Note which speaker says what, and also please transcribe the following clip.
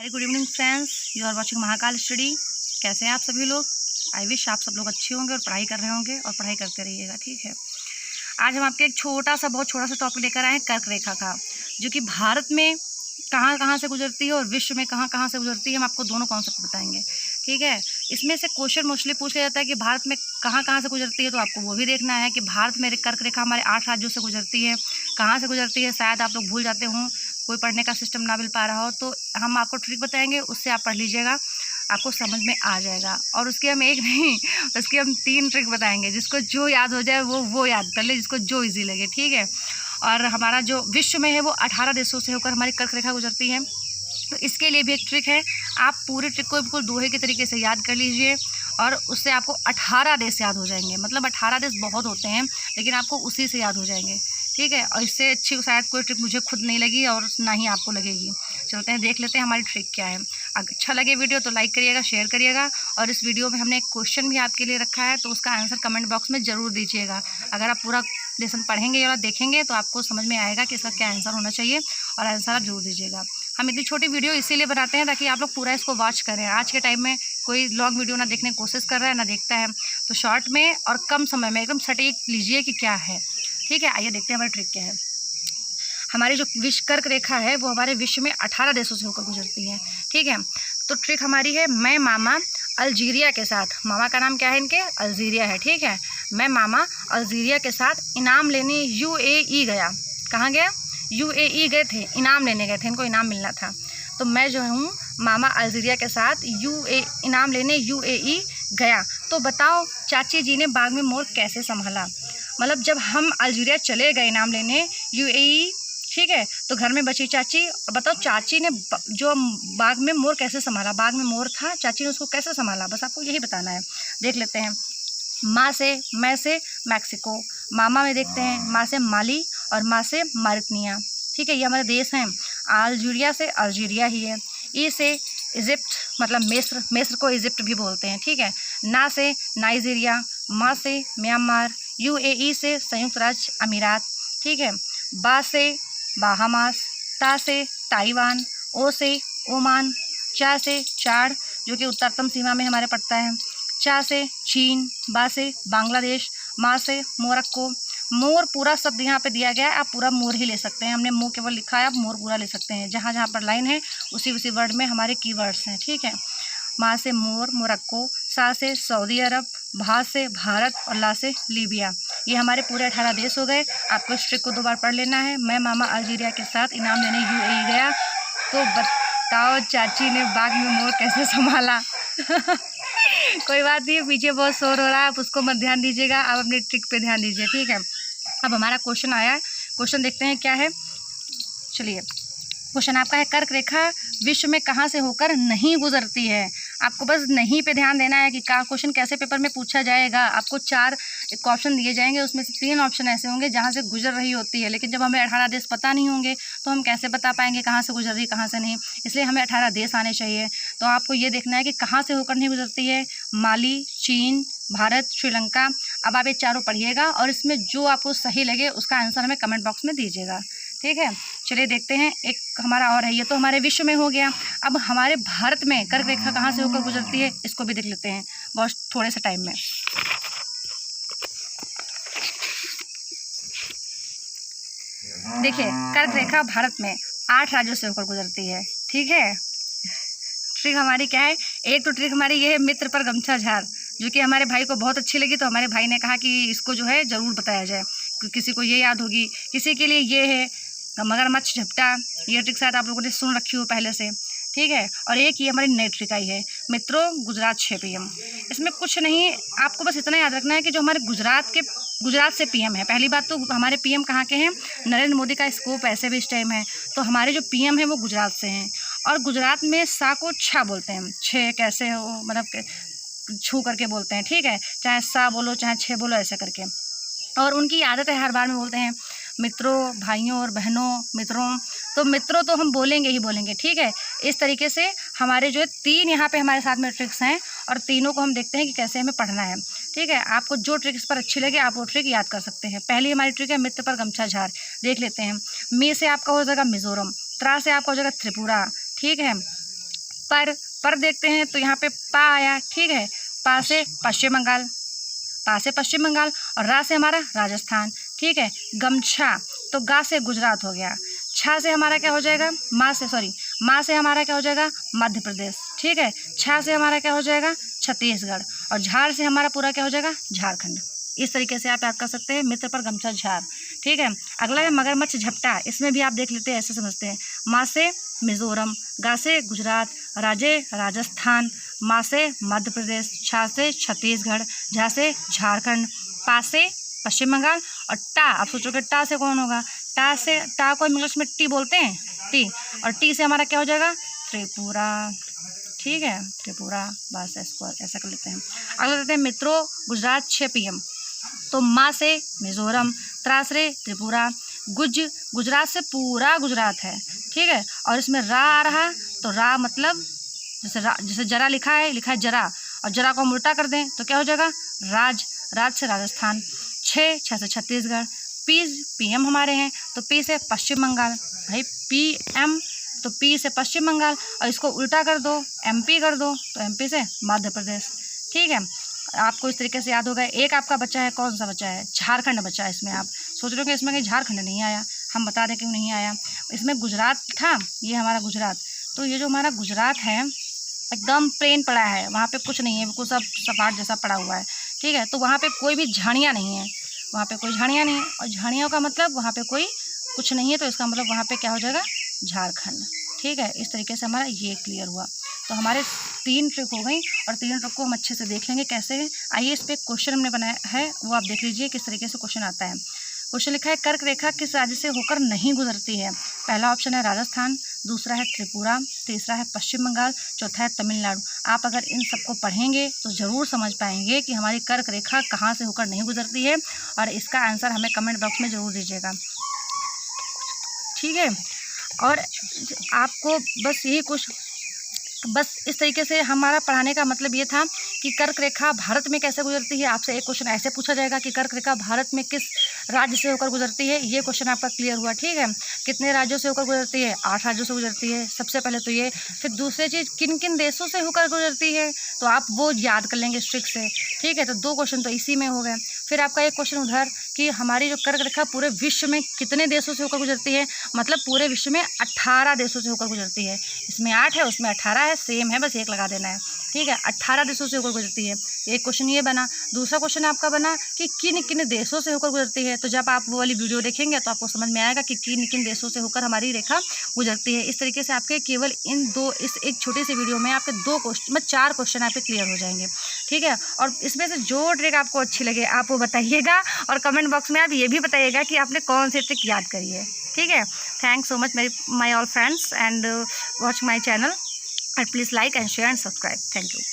Speaker 1: Very good evening friends, you are watching Mahakal study. कैसे हैं आप सभी लोग? आई विश आप सब लोग अच्छे होंगे और पढ़ाई कर रहे होंगे और पढ़ाई करते रहिएगा। ठीक है, आज हम आपके एक बहुत छोटा सा टॉपिक लेकर आए हैं कर्क रेखा का, जो कि भारत में कहाँ कहाँ से गुजरती है और विश्व में कहाँ कहाँ से गुजरती है। हम आपको दोनों कॉन्सेप्ट बताएंगे। ठीक है, इसमें से क्वेश्चन मोस्टली पूछा जाता है कि भारत में कहाँ कहाँ से गुजरती है, तो आपको वो भी देखना है कि भारत में कर्क रेखा हमारे 8 राज्यों से गुजरती है। कहाँ से गुजरती है शायद आप लोग भूल जाते हों, कोई पढ़ने का सिस्टम ना मिल पा रहा हो, तो हम आपको ट्रिक बताएंगे, उससे आप पढ़ लीजिएगा, आपको समझ में आ जाएगा। और उसकी हम एक नहीं, उसकी हम 3 ट्रिक बताएंगे। जिसको जो याद हो जाए वो याद कर ले, जिसको जो इजी लगे। ठीक है, और हमारा जो विश्व में है वो 18 देशों से होकर हमारी कर्क रेखा गुजरती है। तो इसके लिए भी एक ट्रिक है, आप पूरी ट्रिक को बिल्कुल दोहे के तरीके से याद कर लीजिए और उससे आपको 18 देश याद हो जाएंगे। मतलब 18 देश बहुत होते हैं, लेकिन आपको उसी से याद हो जाएंगे। ठीक है, और इससे अच्छी शायद कोई ट्रिक मुझे खुद नहीं लगी और ना ही आपको लगेगी। चलते हैं, देख लेते हैं हमारी ट्रिक क्या है। अगर अच्छा लगे वीडियो तो लाइक करिएगा, शेयर करिएगा। और इस वीडियो में हमने एक क्वेश्चन भी आपके लिए रखा है, तो उसका आंसर कमेंट बॉक्स में ज़रूर दीजिएगा। अगर आप पूरा लेसन पढ़ेंगे या देखेंगे तो आपको समझ में आएगा कि इसका क्या आंसर होना चाहिए, और आंसर आप जरूर दीजिएगा। हम इतनी छोटी वीडियो इसीलिए बनाते हैं ताकि आप लोग पूरा इसको वॉच करें। आज के टाइम में कोई लॉन्ग वीडियो ना देखने की कोशिश कर रहा है, ना देखता है, तो शॉर्ट में और कम समय में एकदम सटीक लीजिए कि क्या है। ठीक है, आइए देखते हैं हमारी ट्रिक क्या है। हमारी जो कर्क रेखा है वो हमारे विश्व में 18 देशों से होकर गुजरती है। ठीक है, तो ट्रिक हमारी है, मैं मामा अल्जीरिया के साथ, मामा का नाम क्या है इनके? अल्जीरिया है। ठीक है, मैं मामा अल्जीरिया के साथ इनाम लेने यूएई गया। कहाँ गया? यूएई गए थे, इनाम लेने गए थे, इनको इनाम मिलना था। तो मैं जो हूँ मामा अल्जीरिया के साथ इनाम लेने यूएई गया। तो बताओ चाची जी ने बाग में मोर कैसे संभाला? मतलब जब हम अल्जीरिया चले गए इनाम लेने यूएई, ठीक है, तो घर में बची चाची। बताओ चाची ने जो बाग में मोर कैसे संभाला? बाग में मोर था, चाची ने उसको कैसे संभाला? बस आपको यही बताना है। देख लेते हैं। माँ से, मैं से मैक्सिको, मामा में देखते हैं माँ से माली और माँ से मारितनिया। ठीक है, ये हमारे देश हैं। अल्जीरिया से अल्जीरिया ही है। ई से इजिप्ट, मतलब मिस्र को इजिप्ट भी बोलते हैं। ठीक है, ना से नाइजीरिया, माँ से म्यांमार, यूएई से संयुक्त राज्य अमीरात। ठीक है, बा से बाहामास, ता से ताइवान, ओ से ओमान, चा से चाड जो कि उत्तरतम सीमा में हमारे पड़ता है, चा से चीन, बा से बांग्लादेश, मा से मोरक्को। मोर पूरा शब्द यहाँ पे दिया गया है, आप पूरा मोर ही ले सकते हैं। हमने मोर केवल लिखा है, आप मोर पूरा ले सकते हैं। जहाँ जहाँ पर लाइन है उसी वर्ड में हमारे कीवर्ड्स हैं। ठीक है, माँ से मोर मोरक्को, सा से सऊदी अरब, भा से भारत और ला से लीबिया। ये हमारे पूरे 18 देश हो गए। आपको इस ट्रिक को 2 बार पढ़ लेना है। मैं मामा अल्जीरिया के साथ इनाम लेने यूएई गया। तो बताओ चाची ने बाग में मोर कैसे संभाला? कोई बात नहीं, पीछे बहुत शोर हो रहा है, आप उसको मत ध्यान दीजिएगा, आप अपनी ट्रिक पे ध्यान दीजिए। ठीक है, अब हमारा क्वेश्चन आया है, क्वेश्चन देखते हैं क्या है। चलिए, क्वेश्चन आपका है, कर्क रेखा विश्व में कहाँ से होकर नहीं गुजरती है? आपको बस नहीं पे ध्यान देना है कि क्वेश्चन कैसे पेपर में पूछा जाएगा। आपको 4 ऑप्शन दिए जाएंगे, उसमें से 3 ऑप्शन ऐसे होंगे जहाँ से गुजर रही होती है। लेकिन जब हमें 18 देश पता नहीं होंगे तो हम कैसे बता पाएंगे कहाँ से गुजर रही कहाँ से नहीं। इसलिए हमें 18 देश आने चाहिए। तो आपको ये देखना है कि कहाँ से होकर नहीं गुजरती है। माली, चीन, भारत, श्रीलंका। अब आप ये चारों पढ़िएगा और इसमें जो आपको सही लगे उसका आंसर हमें कमेंट बॉक्स में दीजिएगा। ठीक है, चलिए देखते हैं। एक हमारा और है, ये तो हमारे विश्व में हो गया। अब हमारे भारत में कर्क रेखा कहाँ से होकर गुजरती है, इसको भी देख लेते हैं बहुत थोड़े से टाइम में। देखिए, कर्क रेखा भारत में 8 राज्यों से होकर गुजरती है। ठीक है, ट्रिक हमारी क्या है? एक तो ट्रिक हमारी ये है, मित्र पर गमछा झाड़, जो कि हमारे भाई को बहुत अच्छी लगी। तो हमारे भाई ने कहा कि इसको जो है ज़रूर बताया जाए, किसी को ये याद होगी। किसी के लिए ये है मगरमच्छ झपटा, ये ट्रिक शायद आप लोगों ने सुन रखी हो पहले से। ठीक है, और एक ये हमारी नई ट्रिक आई है, मित्रों गुजरात 6 PM। इसमें कुछ नहीं, आपको बस इतना याद रखना है कि जो हमारे गुजरात से PM है। पहली बात तो हमारे PM कहाँ के हैं? नरेंद्र मोदी का स्कोप ऐसे भी इस टाइम है, तो हमारे जो PM है वो गुजरात से हैं। और गुजरात में सा को छा बोलते हैं, छः कैसे हो, मतलब छू करके बोलते हैं। ठीक है, चाहे सा बोलो चाहे छः बोलो, ऐसे करके। और उनकी आदत है हर बार में बोलते हैं मित्रों, भाइयों और बहनों, मित्रों। तो मित्रों तो हम बोलेंगे ही बोलेंगे। ठीक है, इस तरीके से हमारे जो है 3 यहाँ पे हमारे साथ में ट्रिक्स हैं और तीनों को हम देखते हैं कि कैसे हमें पढ़ना है। ठीक है, आपको जो ट्रिक इस पर अच्छी लगे आप वो ट्रिक याद कर सकते हैं। पहली हमारी ट्रिक है, मित्र पर गमछा झाड़। देख लेते हैं। मी से आपका हो जाएगा मिजोरम, त्रा से आपका हो जाएगा त्रिपुरा। ठीक है, पर देखते हैं तो यहाँ पे पा आया, ठीक है। पा से पश्चिम बंगाल, पा से पश्चिम बंगाल, और रा से हमारा राजस्थान, ठीक है। गमछा, तो गा से गुजरात हो गया। छा से हमारा क्या हो जाएगा, माँ से हमारा क्या हो जाएगा, मध्य प्रदेश, ठीक है। छा से हमारा क्या हो जाएगा, छत्तीसगढ़, और झाड़ से हमारा पूरा क्या हो जाएगा, झारखंड। इस तरीके से आप याद कर सकते हैं मित्र पर गमछा झाड़, ठीक है। अगला है मगरमच्छ झपटा, इसमें भी आप देख लेते हैं, ऐसे समझते हैं। माँ से मिजोरम, गा से गुजरात, राजे राजस्थान, माँ से मध्य प्रदेश, छा से छत्तीसगढ़, झा से झारखंड, पा से पश्चिम बंगाल, और टा, आप सोचोगे टा से कौन होगा, टा से, टा को इंग्लिश में टी बोलते हैं, टी, और टी से हमारा क्या हो जाएगा, त्रिपुरा, ठीक है। त्रिपुरा, बस इसको ऐसा कर लेते हैं। अगला देते हैं मित्रों गुजरात 6 PM, तो माँ से मिजोरम, त्रा से त्रिपुरा, गुजरात से पूरा गुजरात है, ठीक है। और इसमें रा आ रहा, तो रा मतलब जैसे जरा लिखा है जरा, और जरा को हम उल्टा कर दें तो क्या हो जाएगा, राज से राजस्थान। छः से छत्तीसगढ़। PM हमारे हैं, तो पी से पश्चिम बंगाल, भाई PM, तो पी से पश्चिम बंगाल, और इसको उल्टा कर दो, MP कर दो, तो MP से मध्य प्रदेश, ठीक है। आपको इस तरीके से याद होगा। एक आपका बच्चा है, कौन सा बच्चा है, झारखंड बच्चा है। इसमें आप सोच रहे हो कि इसमें कहीं झारखंड नहीं आया, हम बता दें क्यों नहीं आया। इसमें गुजरात था, ये हमारा गुजरात, तो ये जो हमारा गुजरात है एकदम प्लेन पड़ा है, वहाँ पे कुछ नहीं है, बिल्कुल सब सपाट जैसा पड़ा हुआ है, ठीक है। तो वहाँ पे कोई भी झाड़ियाँ नहीं है, वहाँ पे कोई झाड़ियाँ नहीं है, और झाड़ियों का मतलब वहाँ पे कोई कुछ नहीं है, तो इसका मतलब वहाँ पे क्या हो जाएगा, झारखंड, ठीक है। इस तरीके से हमारा ये क्लियर हुआ। तो हमारे 3 ट्रिक हो गई, और 3 ट्रिक को हम अच्छे से देख लेंगे कैसे है। आइए इस पर क्वेश्चन हमने बनाया है, वो आप देख लीजिए किस तरीके से क्वेश्चन आता है। क्वेश्चन लिखा है कर्क रेखा किस राज्य से होकर नहीं गुजरती है। पहला ऑप्शन है राजस्थान, दूसरा है त्रिपुरा, तीसरा है पश्चिम बंगाल, चौथा है तमिलनाडु। आप अगर इन सबको पढ़ेंगे तो ज़रूर समझ पाएंगे कि हमारी कर्क रेखा कहाँ से होकर नहीं गुजरती है, और इसका आंसर हमें कमेंट बॉक्स में ज़रूर दीजिएगा, ठीक है। और आपको बस इस तरीके से हमारा पढ़ाने का मतलब ये था कि कर्क रेखा भारत में कैसे गुजरती है। आपसे एक क्वेश्चन ऐसे पूछा जाएगा कि कर्क रेखा भारत में किस राज्य से होकर गुजरती है, ये क्वेश्चन आपका क्लियर हुआ, ठीक है। कितने राज्यों से होकर गुजरती है, 8 राज्यों से गुजरती है, सबसे पहले तो ये। फिर दूसरी चीज़ किन किन देशों से होकर गुजरती है, तो आप वो याद कर लेंगे ट्रिक से, ठीक है। तो 2 क्वेश्चन तो इसी में हो गए। फिर आपका एक क्वेश्चन उधर कि हमारी जो कर्क रेखा पूरे विश्व में कितने देशों से होकर गुजरती है, मतलब पूरे विश्व में 18 देशों से होकर गुजरती है। इसमें 8 है, उसमें 18 है, सेम है, बस 1 लगा देना है, ठीक है। 18 देशों से होकर गुजरती है, एक क्वेश्चन ये बना। दूसरा क्वेश्चन आपका बना कि किन किन देशों से होकर गुजरती है, तो जब आप वो वाली वीडियो देखेंगे तो आपको समझ में आएगा कि किन किन देशों से होकर हमारी रेखा गुजरती है। इस तरीके से आपके केवल इस एक छोटी सी वीडियो में आपके 2 क्वेश्चन, मतलब 4 क्वेश्चन आपके क्लियर हो जाएंगे, ठीक है। और इसमें से जो ट्रिक आपको अच्छी लगे आप वो बताइएगा, और कमेंट बॉक्स में आप ये भी बताइएगा कि आपने कौन सी ट्रिक याद करी है, ठीक है। Thanks so much my all friends and watch my channel, and please like and share and subscribe. Thank you.